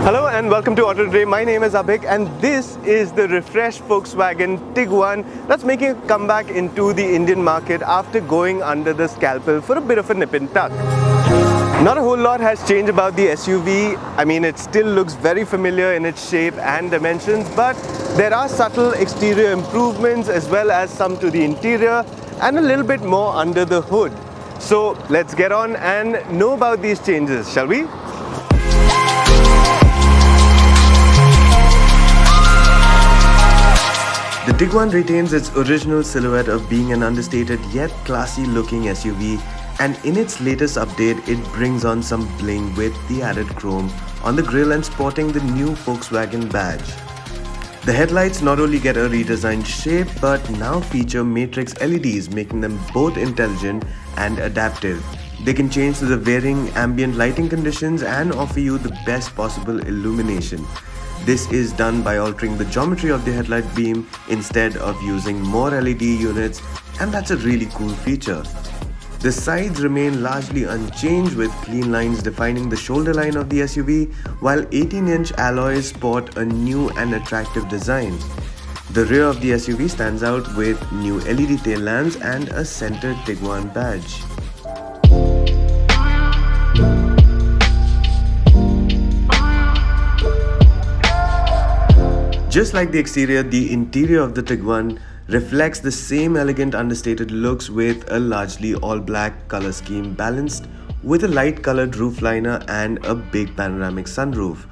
Hello and welcome to Auto Today. My name is Abhik and this is the refreshed Volkswagen Tiguan that's making a comeback into the Indian market after going under the scalpel for a bit of a nip and tuck. Not a whole lot has changed about the SUV. I mean, it still looks very familiar in its shape and dimensions, but there are subtle exterior improvements as well as some to the interior and a little bit more under the hood. So let's get on and know about these changes, shall we? The Tiguan retains its original silhouette of being an understated yet classy looking SUV, and in its latest update it brings on some bling with the added chrome on the grille and sporting the new Volkswagen badge. The headlights not only get a redesigned shape but now feature matrix LEDs, making them both intelligent and adaptive. They can change to the varying ambient lighting conditions and offer you the best possible illumination. This is done by altering the geometry of the headlight beam instead of using more LED units, and that's a really cool feature. The sides remain largely unchanged with clean lines defining the shoulder line of the SUV, while 18-inch alloys sport a new and attractive design. The rear of the SUV stands out with new LED tail lamps and a center Tiguan badge. Just like the exterior, the interior of the Tiguan reflects the same elegant understated looks with a largely all-black color scheme balanced with a light-colored roof liner and a big panoramic sunroof.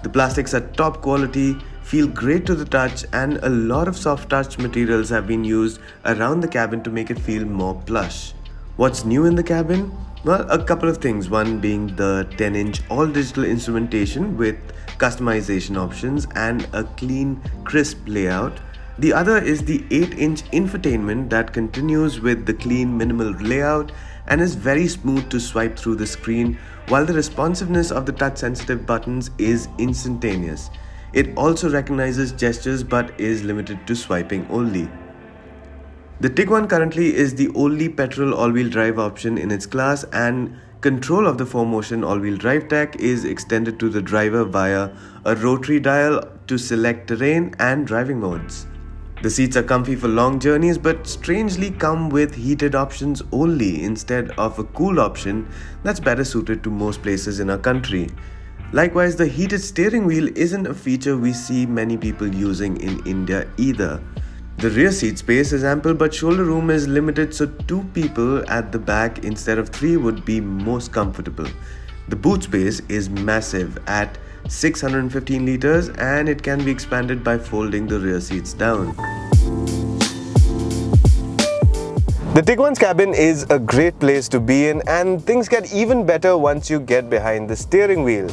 The plastics are top quality, feel great to the touch, and a lot of soft touch materials have been used around the cabin to make it feel more plush. What's new in the cabin? Well, a couple of things, one being the 10-inch all-digital instrumentation with customization options and a clean, crisp layout. The other is the 8-inch infotainment that continues with the clean, minimal layout and is very smooth to swipe through the screen, while the responsiveness of the touch-sensitive buttons is instantaneous. It also recognizes gestures but is limited to swiping only. The Tiguan currently is the only petrol all-wheel drive option in its class, and control of the 4Motion all-wheel drive tech is extended to the driver via a rotary dial to select terrain and driving modes. The seats are comfy for long journeys but strangely come with heated options only instead of a cool option that's better suited to most places in our country. Likewise, the heated steering wheel isn't a feature we see many people using in India either. The rear seat space is ample but shoulder room is limited, so 2 people at the back instead of 3 would be most comfortable. The boot space is massive at 615 liters and it can be expanded by folding the rear seats down. The Tiguan's cabin is a great place to be in, and things get even better once you get behind the steering wheel.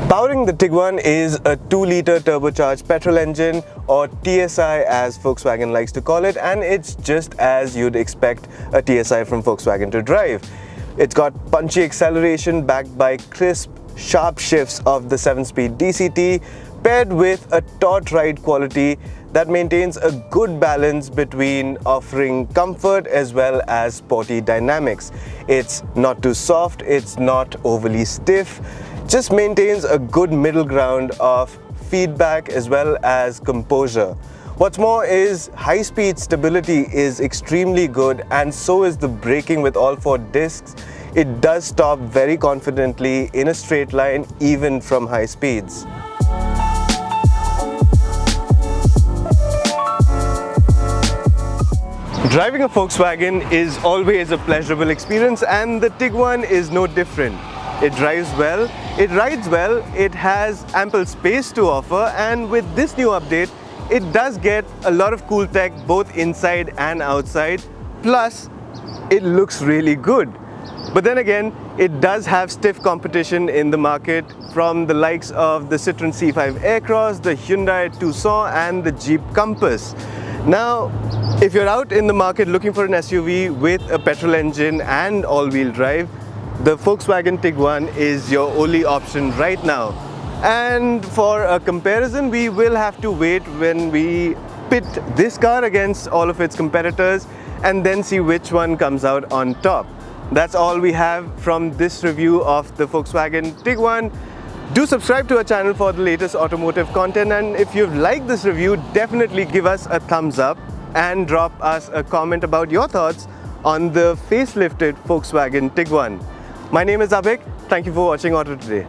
Powering the Tiguan is a 2-liter turbocharged petrol engine, or TSI as Volkswagen likes to call it, and it's just as you'd expect a TSI from Volkswagen to drive. It's got punchy acceleration backed by crisp, sharp shifts of the 7-speed DCT, paired with a taut ride quality that maintains a good balance between offering comfort as well as sporty dynamics. It's not too soft, it's not overly stiff, just maintains a good middle ground of feedback as well as composure. What's more is high-speed stability is extremely good, and so is the braking with all 4 discs. It does stop very confidently in a straight line even from high speeds. Driving a Volkswagen is always a pleasurable experience, and the Tiguan is no different. It drives well, it rides well, it has ample space to offer, and with this new update, it does get a lot of cool tech both inside and outside, plus it looks really good. But then again, it does have stiff competition in the market from the likes of the Citroen C5 Aircross, the Hyundai Tucson and the Jeep Compass. Now, if you're out in the market looking for an SUV with a petrol engine and all-wheel drive, the Volkswagen Tiguan is your only option right now. And for a comparison, we will have to wait when we pit this car against all of its competitors and then see which one comes out on top. That's all we have from this review of the Volkswagen Tiguan. Do subscribe to our channel for the latest automotive content, and if you've liked this review, definitely give us a thumbs up and drop us a comment about your thoughts on the facelifted Volkswagen Tiguan. My name is Abhik. Thank you for watching Auto Today.